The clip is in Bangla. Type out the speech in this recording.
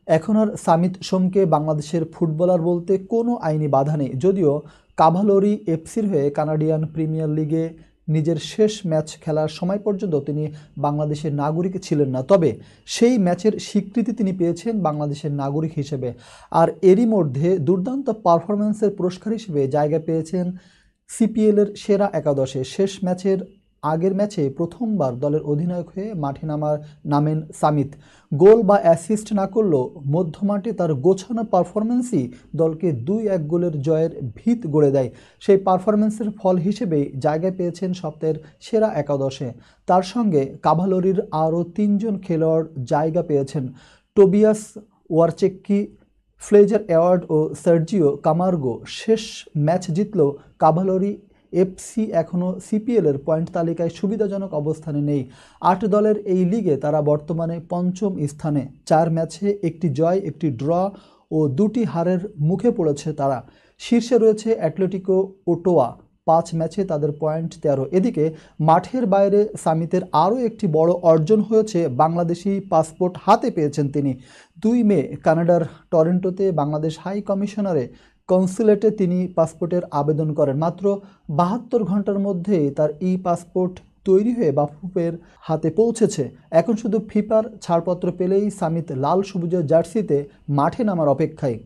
এখন আর সামিত সোমকে বাংলাদেশের ফুটবলার বলতে কোনো আইনি বাধা নেই। যদিও কাভালোরি এফসির হয়ে কানাডিয়ান প্রিমিয়ার লিগে নিজের শেষ ম্যাচ খেলার সময় পর্যন্ত তিনি বাংলাদেশের নাগরিক ছিলেন না, তবে সেই ম্যাচের স্বীকৃতি তিনি পেয়েছেন বাংলাদেশের নাগরিক হিসেবে। আর এরই মধ্যে দুর্দান্ত পারফরম্যান্সের পুরস্কার হিসেবে জায়গা পেয়েছেন সিপিএলের সেরা একাদশে। শেষ ম্যাচের আগের ম্যাচে প্রথমবার দলের অধিনায়ক হয়ে মাঠে নামেন সামিত। গোল বা অ্যাসিস্ট না করলেও মধ্যমাঠে তার গোছানো পারফরম্যান্সই দলকে 2-1 গোলের জয়ের ভিত গড়ে দেয়। সেই পারফরম্যান্সের ফল হিসেবেই জায়গায় পেয়েছেন সপ্তাহের সেরা একাদশে। তার সঙ্গে কাভালোরির আরও 3জন খেলোয়াড় জায়গা পেয়েছেন: টোবিয়াস ওয়ারচেক্কি, ফ্লেজার অ্যাওয়ার্ড ও সার্জিও কামার্গো। শেষ ম্যাচ জিতলেও কাভালোরি এফসি এখনও সিপিএলের পয়েন্ট তালিকায় সুবিধাজনক অবস্থানে নেই। 8 দলের এই লিগে তারা বর্তমানে পঞ্চম স্থানে। 4 ম্যাচে একটি জয়, একটি ড্র ও 2টি হারের মুখে পড়েছে তারা। শীর্ষে রয়েছে অ্যাটলেটিকো ওটোয়া, 5 ম্যাচে তাদের পয়েন্ট 13। এদিকে মাঠের বাইরে সামিতের আরও একটি বড় অর্জন হয়েছে, বাংলাদেশি পাসপোর্ট হাতে পেয়েছেন তিনি। 2 মে কানাডার টরন্টোতে বাংলাদেশ হাই কমিশনারে কনসুলেটে তিনি পাসপোর্টের আবেদন করেন। মাত্র 72 ঘন্টার মধ্যেই তার পাসপোর্ট তৈরি হয়ে বাফুফের হাতে পৌঁছেছে। এখন শুধু ফিফার ছাড়পত্র পেলেই সামিত লাল সবুজের জার্সিতে মাঠে নামার অপেক্ষায়।